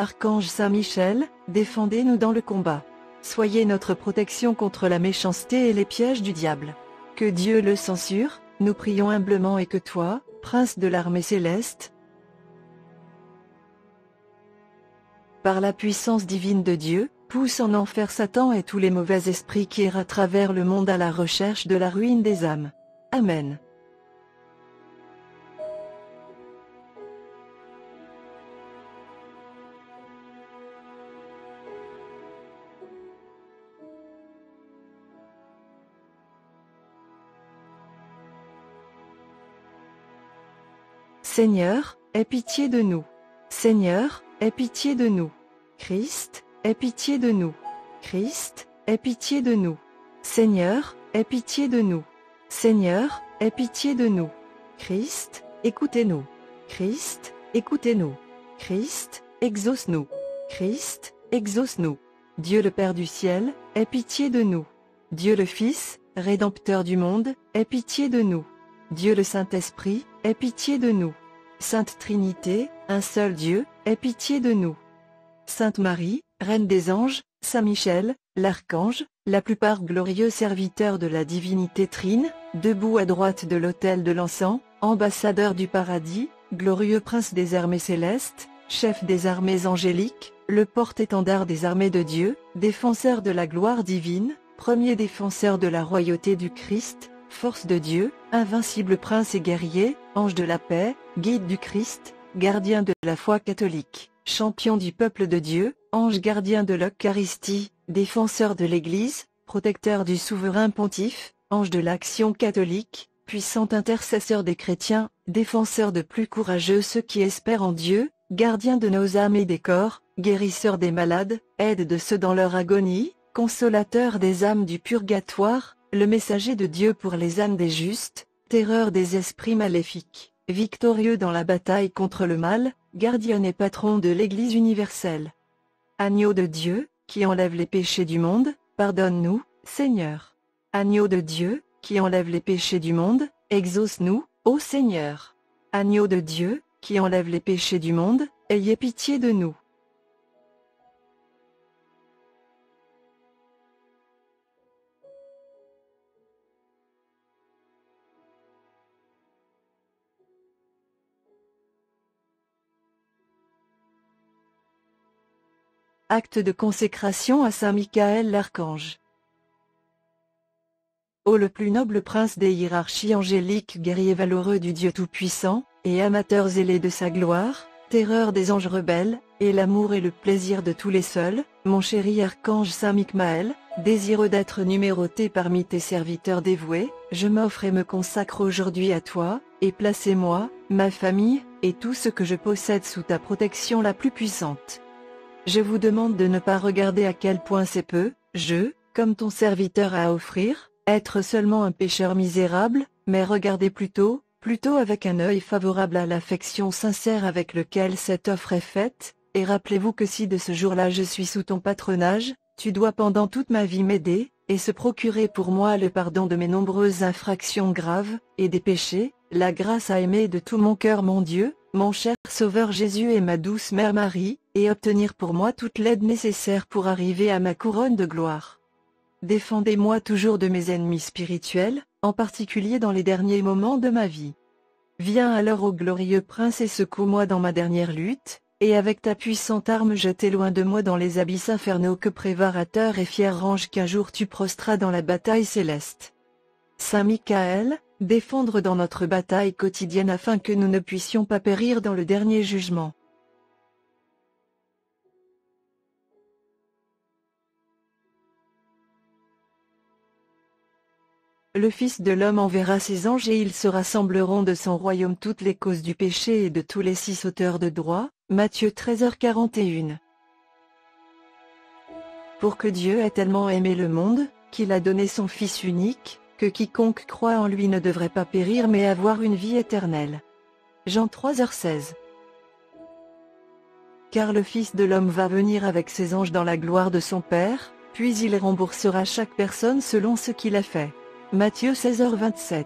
Archange Saint-Michel, défendez-nous dans le combat. Soyez notre protection contre la méchanceté et les pièges du diable. Que Dieu le censure, nous prions humblement et que toi, Prince de l'armée céleste, par la puissance divine de Dieu, pousse en enfer Satan et tous les mauvais esprits qui errent à travers le monde à la recherche de la ruine des âmes. Amen. Seigneur, aie pitié de nous. Seigneur, aie pitié de nous. Christ, aie pitié de nous. Christ, aie pitié de nous. Seigneur, aie pitié de nous. Seigneur, aie pitié de nous. Christ, écoutez-nous. Christ, écoutez-nous. Christ, exauce-nous. Christ, exauce-nous. Dieu le Père du ciel, aie pitié de nous. Dieu le Fils, Rédempteur du monde, aie pitié de nous. Dieu le Saint-Esprit, aie pitié de nous. Sainte Trinité, un seul Dieu, aie pitié de nous. Sainte Marie, Reine des anges, Saint Michel, l'Archange, la plupart glorieux serviteurs de la divinité trine, debout à droite de l'autel de l'encens, ambassadeur du paradis, glorieux prince des armées célestes, chef des armées angéliques, le porte-étendard des armées de Dieu, défenseur de la gloire divine, premier défenseur de la royauté du Christ, force de Dieu, invincible prince et guerrier, ange de la paix, guide du Christ, gardien de la foi catholique, champion du peuple de Dieu, ange gardien de l'Eucharistie, défenseur de l'Église, protecteur du souverain pontife, ange de l'action catholique, puissant intercesseur des chrétiens, défenseur de plus courageux ceux qui espèrent en Dieu, gardien de nos âmes et des corps, guérisseur des malades, aide de ceux dans leur agonie, consolateur des âmes du purgatoire, le messager de Dieu pour les âmes des justes, terreur des esprits maléfiques, victorieux dans la bataille contre le mal, gardien et patron de l'Église universelle. Agneau de Dieu, qui enlève les péchés du monde, pardonne-nous, Seigneur. Agneau de Dieu, qui enlève les péchés du monde, exauce-nous, ô Seigneur. Agneau de Dieu, qui enlève les péchés du monde, ayez pitié de nous. Acte de consécration à Saint Michael l'Archange. Ô le plus noble prince des hiérarchies angéliques, guerrier valeureux du Dieu Tout-Puissant, et amateur zélé de sa gloire, terreur des anges rebelles, et l'amour et le plaisir de tous les seuls, mon chéri archange Saint Michael, désireux d'être numéroté parmi tes serviteurs dévoués, je m'offre et me consacre aujourd'hui à toi, et placez-moi, ma famille, et tout ce que je possède sous ta protection la plus puissante. Je vous demande de ne pas regarder à quel point c'est peu, comme ton serviteur à offrir, être seulement un pécheur misérable, mais regardez plutôt avec un œil favorable à l'affection sincère avec lequel cette offre est faite, et rappelez-vous que si de ce jour-là je suis sous ton patronage, tu dois pendant toute ma vie m'aider, et se procurer pour moi le pardon de mes nombreuses infractions graves, et des péchés, la grâce à aimer de tout mon cœur mon Dieu, mon cher Sauveur Jésus et ma douce Mère Marie, et obtenir pour moi toute l'aide nécessaire pour arriver à ma couronne de gloire. Défendez-moi toujours de mes ennemis spirituels, en particulier dans les derniers moments de ma vie. Viens alors ô glorieux prince et secoue-moi dans ma dernière lutte, et avec ta puissante arme jette loin de moi dans les abysses infernaux que prévarateur et fier ange qu'un jour tu prostras dans la bataille céleste. Saint Michael, défendre dans notre bataille quotidienne afin que nous ne puissions pas périr dans le dernier jugement. Le Fils de l'homme enverra ses anges et ils se rassembleront de son royaume toutes les causes du péché et de tous les 6 auteurs de droit. Matthieu 13h41. Pour que Dieu ait tellement aimé le monde, qu'il a donné son Fils unique, que quiconque croit en lui ne devrait pas périr mais avoir une vie éternelle. Jean 3h16. Car le Fils de l'homme va venir avec ses anges dans la gloire de son Père, puis il remboursera chaque personne selon ce qu'il a fait. Matthieu 16h27.